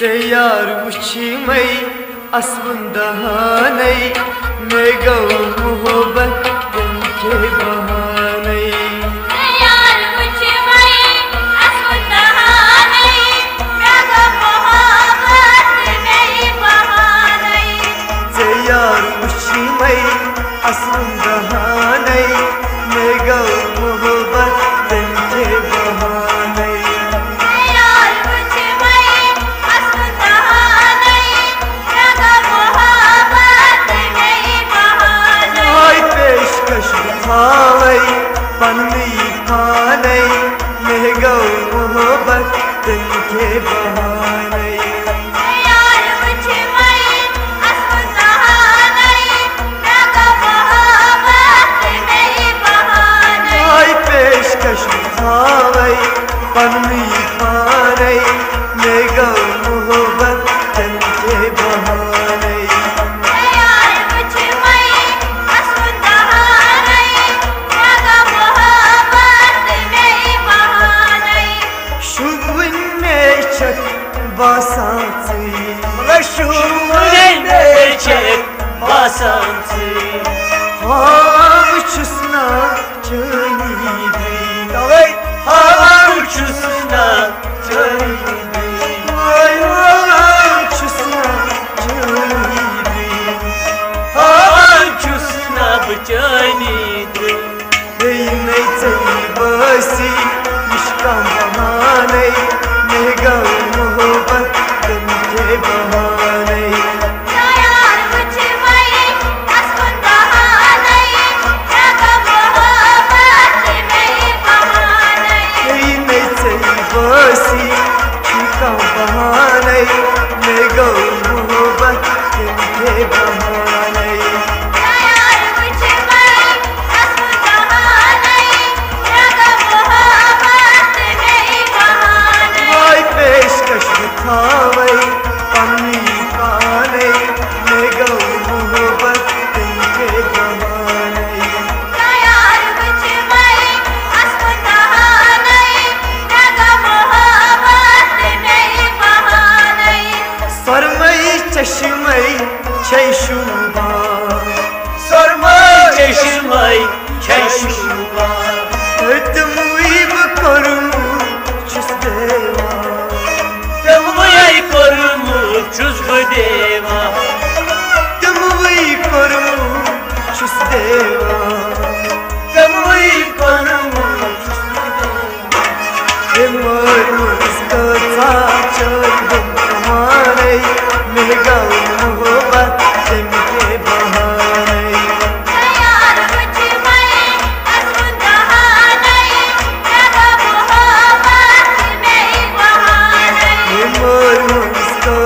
यार वुछी मई असवन दहानै मैं गौ मोहब्बत के बहानै यार वुछी मई असवन दहानै मैं गौ मोहब्बत के बहानै यार वुछी मई असवन दहानै मैं गौ मोहब्बत के बहानै पन्नी पानै मैं गौ मोहब्बत के बहानै यार वुछी मई असवन दहानै मैं गौ मोहब्बत के बहानै पेशकश थावै पन्नी पानै मैं गौ मोहब्बत के बहानै बासांची बासांची हाव छुसना चली दे हाव छुसना चली दे छुसना चली हाव छुसना चली दे नहीं चली बसी निष्काम बहानै मैं गौ मोहब्बत के बहानै यार वुछी मई असवन दहानै मैं गौ मोहब्बत के बहानै नहीं चली बसी निष्काम बहानै मैं गौ मोहब्बत के बहानै यार वुछी मई असवन दहानै मैं गौ मोहब्बत के बहानै पेशकश थावै पन्नी पानै मैं गौ मोहब्बत के बहानै यार वुछी मई असवन दहानै मैं गौ मोहब्बत के बहानै सरमई चश्मै छै शुभा सरमई चश्मै छै शुभा तुमुइब करूँ छुस देवा तमुई करूँ छुस देवा तुमुई करूँ छुस देवा तमुई करूँ मोर मुस्को चल बहानै मैं गौ मोहब्बत के बहानै यार वुछी मई असवन दहानै मैं गौ मोहब्बत के बहानै मोर मुस्को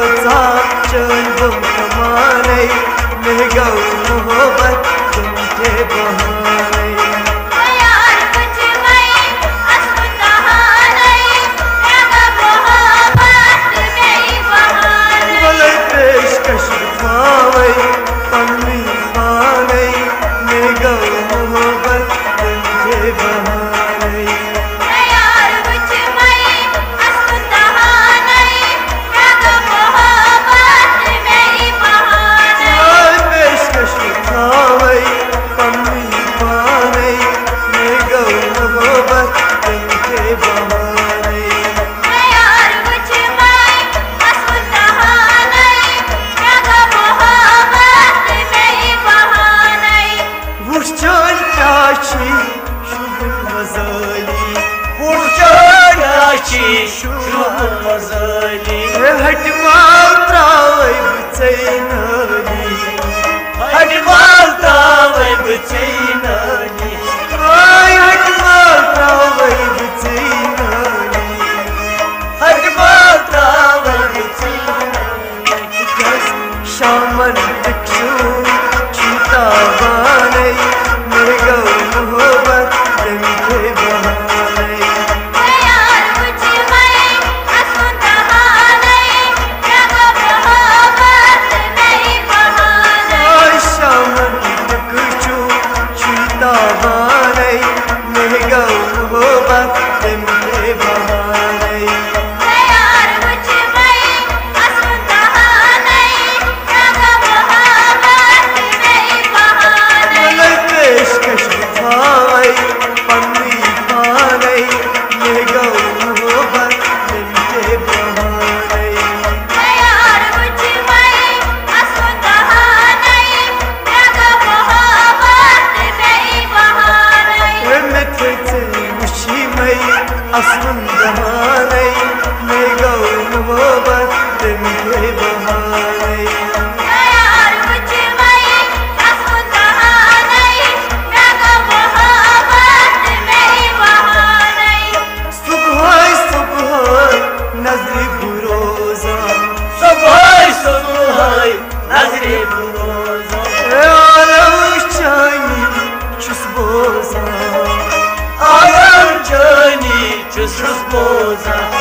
चल बहानै मैं गौ मोहब्बत के बहानै यार वुछी मई असवन दहानै मैं गौ मोहब्बत के बहानै भले पेशकश थावै पन्नी पानै मैं गौ मोहब्बत के बहानै यार वुछी मई असवन दहानै मैं गौ मोहब्बत के बहानै पेशकश थावै पन्नी पानै मैं गौ मोहब्बत के बहानै यार वुछी मई असवन दहानै मैं गौ मोहब्बत के बहानै वुचन चाची शुभ मजाली पुरचाची शुभ मजाली हट माल त्रावै बुचैनाली हट मालतावै बचैनाली हट माल त्रावै बुचैनाली हट मालतावै बचैनाली शामन दिक्षु छूता बानै मैं गौ मोहब्बत के बहानै यार वुछी मई असवन दहानै मैं गौ मोहब्बत के बहानै शामन दिक्षु छूता asmın dahane me gau mohabbat din ke bahane यार मुझ में असुंदर नहीं रगो मोहब्बत मेरी बहाने subhay subhay nazri buroza Subhay nazri buroza alam chani chusboza Ayam cani çüsüz boza